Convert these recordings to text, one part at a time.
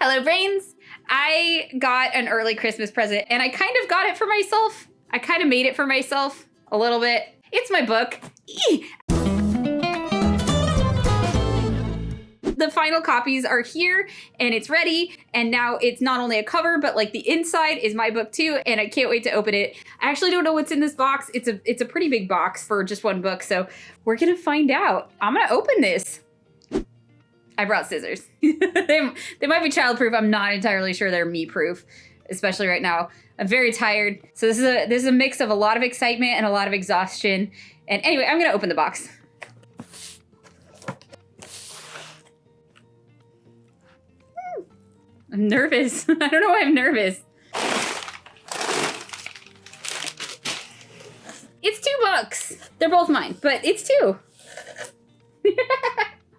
Hello, brains. I got an early Christmas present, and I kind of got it for myself. I kind of made it for myself a little bit. It's my book. The final copies are here, and it's ready, and now it's not only a cover, but like the inside is my book too, and I can't wait to open it. I actually don't know what's in this box. It's a pretty big box for just one book, so we're gonna find out. I'm gonna open this. I brought scissors. They might be childproof. I'm not entirely sure they're me-proof, especially right now. I'm very tired. So this is a mix of a lot of excitement and a lot of exhaustion. And anyway, I'm gonna open the box. I'm nervous. I don't know why I'm nervous. It's 2 books. They're both mine, but it's 2.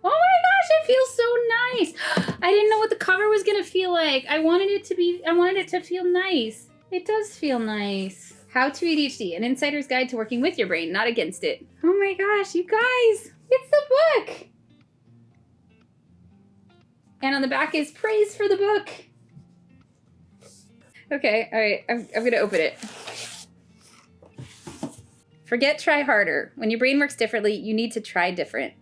Oh my gosh, it feels so nice. I didn't know what the cover was gonna feel like. I wanted it to feel nice. It does feel nice. How to ADHD, an insider's guide to working with your brain, not against it. Oh my gosh, you guys, it's the book. And on the back is praise for the book. Okay, all right, I'm gonna open it. Forget try harder. When your brain works differently, you need to try different.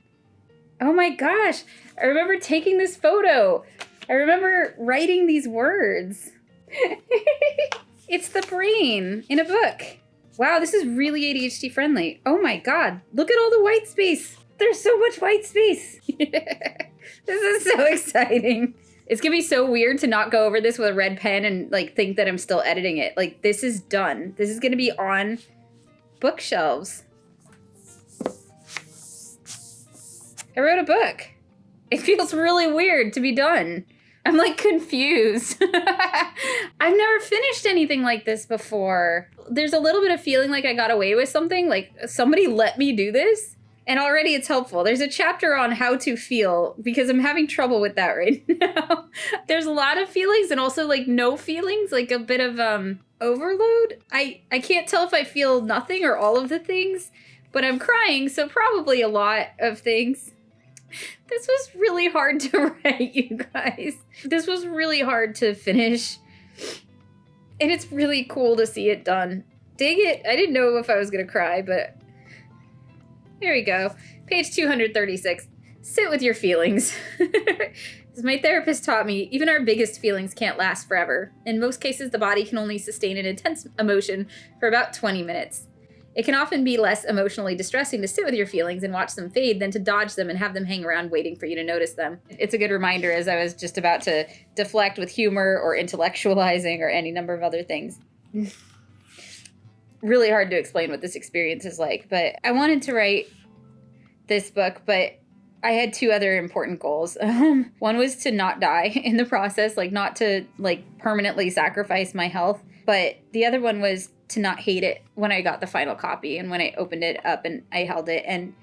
Oh my gosh, I remember taking this photo. I remember writing these words. It's the brain in a book. Wow, this is really ADHD friendly. Oh my God, look at all the white space. There's so much white space. This is so exciting. It's gonna be so weird to not go over this with a red pen and like think that I'm still editing it. Like this is done. This is gonna be on bookshelves. I wrote a book. It feels really weird to be done. I'm like confused. I've never finished anything like this before. There's a little bit of feeling like I got away with something, like somebody let me do this, and already it's helpful. There's a chapter on how to feel because I'm having trouble with that right now. There's a lot of feelings and also like no feelings, like a bit of overload. I can't tell if I feel nothing or all of the things, but I'm crying, so probably a lot of things. This was really hard to write, you guys. This was really hard to finish. And it's really cool to see it done. Dang it, I didn't know if I was gonna cry, but here we go. Page 236. Sit with your feelings. As my therapist taught me, even our biggest feelings can't last forever. In most cases, the body can only sustain an intense emotion for about 20 minutes. It can often be less emotionally distressing to sit with your feelings and watch them fade than to dodge them and have them hang around waiting for you to notice them. It's a good reminder as I was just about to deflect with humor or intellectualizing or any number of other things. Really hard to explain what this experience is like, but I wanted to write this book, but I had 2 other important goals. One was to not die in the process, like not to like permanently sacrifice my health. But the other one was to not hate it when I got the final copy and when I opened it up and I held it. And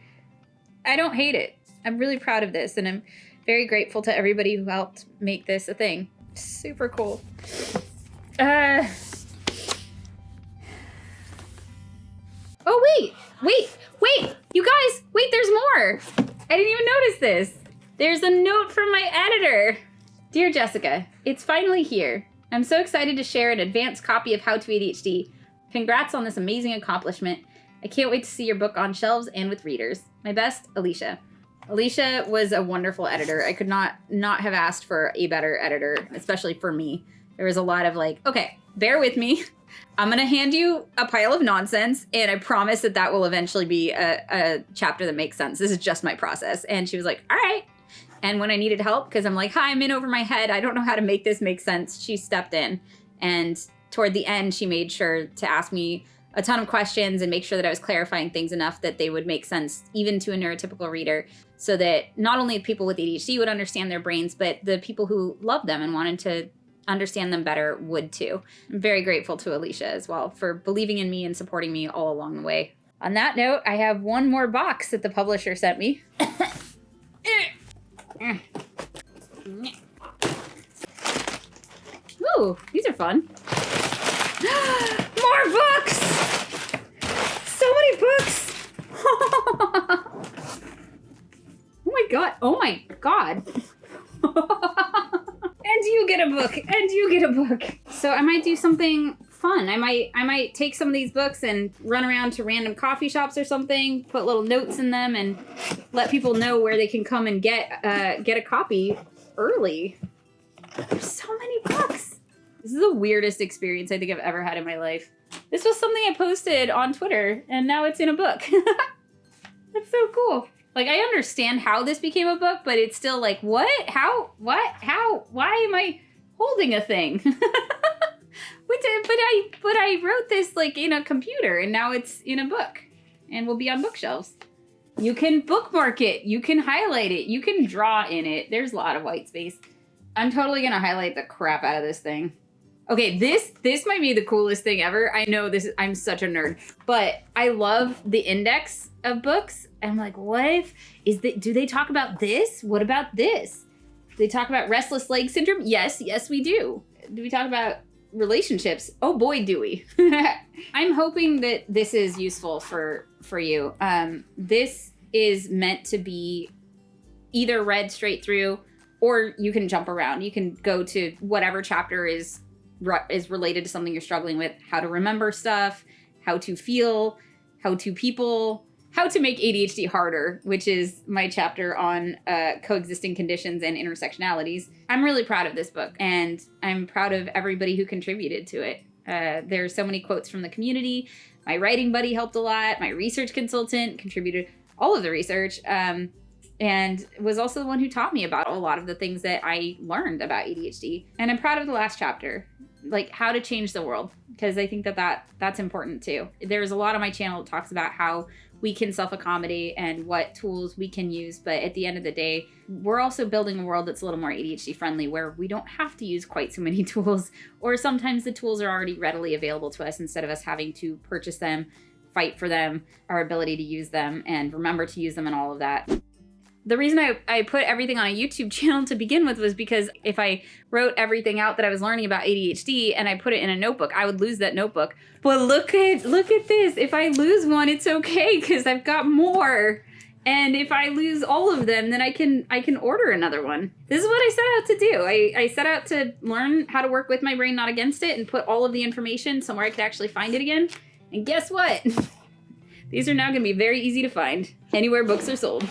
I don't hate it. I'm really proud of this. And I'm very grateful to everybody who helped make this a thing. Super cool. Oh, wait. You guys, wait, there's more. I didn't even notice this. There's a note from my editor. Dear Jessica, it's finally here. I'm so excited to share an advanced copy of How to ADHD. Congrats on this amazing accomplishment. I can't wait to see your book on shelves and with readers. My best, Alicia. Alicia was a wonderful editor. I could not have asked for a better editor, especially for me. There was a lot of like, okay, bear with me. I'm going to hand you a pile of nonsense, and I promise that will eventually be a chapter that makes sense. This is just my process. And she was like, all right. And when I needed help, because I'm like, hi, I'm in over my head. I don't know how to make this make sense. She stepped in. And toward the end, she made sure to ask me a ton of questions and make sure that I was clarifying things enough that they would make sense even to a neurotypical reader, so that not only people with ADHD would understand their brains, but the people who love them and wanted to understand them better would too. I'm very grateful to Alicia as well for believing in me and supporting me all along the way. On that note, I have one more box that the publisher sent me. Ooh, these are fun. More books! So many books! Oh my god. And you get a book, and you get a book. So I might do something fun. I might take some of these books and run around to random coffee shops or something, put little notes in them, and let people know where they can come and get a copy early. There's so many books. This is the weirdest experience I think I've ever had in my life. This was something I posted on Twitter, and now it's in a book. That's so cool. Like, I understand how this became a book, but it's still like, what? How? What? How? Why am I holding a thing? But I wrote this, like, in a computer, and now it's in a book, and will be on bookshelves. You can bookmark it. You can highlight it. You can draw in it. There's a lot of white space. I'm totally going to highlight the crap out of this thing. Okay, this might be the coolest thing ever. I know this. I'm such a nerd, but I love the index of books. I'm like, what if do they talk about this? What about this? Do they talk about restless leg syndrome? Yes, we do. Do we talk about relationships? Oh boy, do we. I'm hoping that this is useful for you. This is meant to be either read straight through, or you can jump around. You can go to whatever chapter is related to something you're struggling with. How to remember stuff, how to feel, how to people, how to make ADHD harder, which is my chapter on coexisting conditions and intersectionalities. I'm really proud of this book, and I'm proud of everybody who contributed to it. There's so many quotes from the community. My writing buddy helped a lot. My research consultant contributed all of the research, and was also the one who taught me about a lot of the things that I learned about ADHD. And I'm proud of the last chapter, like how to change the world, because I think that's important too. There's a lot on my channel that talks about how we can self-accommodate and what tools we can use. But at the end of the day, we're also building a world that's a little more ADHD friendly, where we don't have to use quite so many tools, or sometimes the tools are already readily available to us instead of us having to purchase them, fight for them, our ability to use them, and remember to use them and all of that. The reason I put everything on a YouTube channel to begin with was because if I wrote everything out that I was learning about ADHD and I put it in a notebook, I would lose that notebook. But look at this. If I lose one, it's okay, because I've got more. And if I lose all of them, then I can order another one. This is what I set out to do. I set out to learn how to work with my brain, not against it, and put all of the information somewhere I could actually find it again. And guess what? These are now going to be very easy to find anywhere books are sold.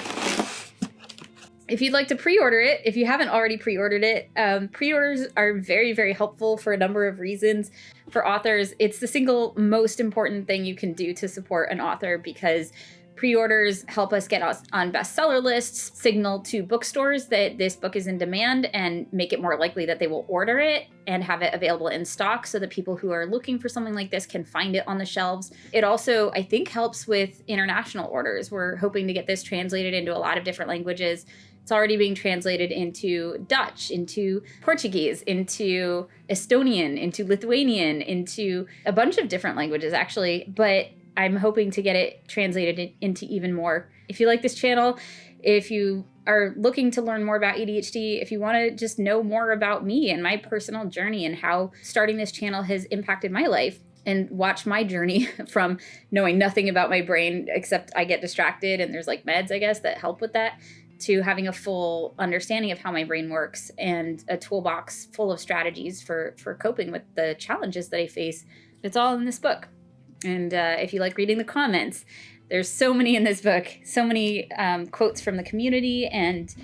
If you'd like to pre-order it, if you haven't already pre-ordered it, pre-orders are very, very helpful for a number of reasons. For authors, it's the single most important thing you can do to support an author, because pre-orders help us get us on bestseller lists, signal to bookstores that this book is in demand, and make it more likely that they will order it and have it available in stock, so that people who are looking for something like this can find it on the shelves. It also, I think, helps with international orders. We're hoping to get this translated into a lot of different languages. It's already being translated into Dutch, into Portuguese, into Estonian, into Lithuanian, into a bunch of different languages, actually. But I'm hoping to get it translated into even more. If you like this channel, if you are looking to learn more about ADHD, if you want to just know more about me and my personal journey and how starting this channel has impacted my life, and watch my journey from knowing nothing about my brain, except I get distracted and there's like meds, I guess, that help with that, to having a full understanding of how my brain works and a toolbox full of strategies for coping with the challenges that I face. It's all in this book. And if you like reading the comments, there's so many in this book, so many quotes from the community and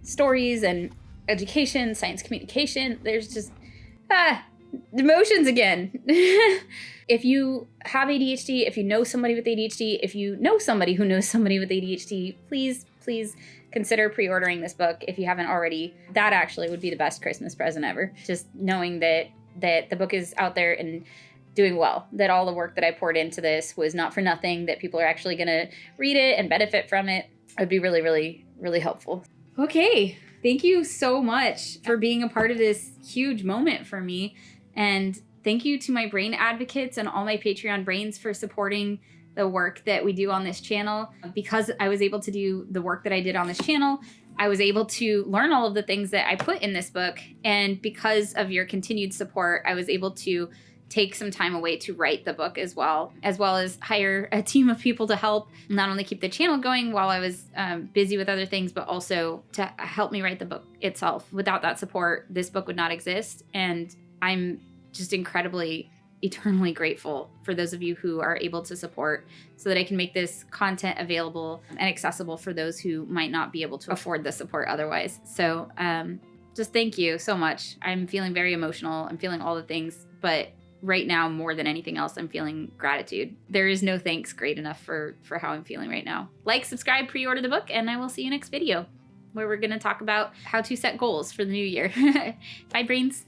stories and education, science communication. There's just, emotions again. If you have ADHD, if you know somebody with ADHD, if you know somebody who knows somebody with ADHD, please consider pre-ordering this book if you haven't already. That actually would be the best Christmas present ever. Just knowing that the book is out there and doing well, that all the work that I poured into this was not for nothing, that people are actually going to read it and benefit from it, would be really, really, really helpful. Okay. Thank you so much for being a part of this huge moment for me. And thank you to my brain advocates and all my Patreon brains for supporting the work that we do on this channel. Because I was able to do the work that I did on this channel, I was able to learn all of the things that I put in this book. And because of your continued support, I was able to take some time away to write the book as well as hire a team of people to help not only keep the channel going while I was busy with other things, but also to help me write the book itself. Without that support, this book would not exist. And I'm just incredibly, eternally grateful for those of you who are able to support so that I can make this content available and accessible for those who might not be able to afford the support otherwise. So just thank you so much. I'm feeling very emotional. I'm feeling all the things, but right now, more than anything else, I'm feeling gratitude. There is no thanks great enough for how I'm feeling right now. Like, subscribe, pre-order the book, and I will see you next video where we're going to talk about how to set goals for the new year. Bye, brains.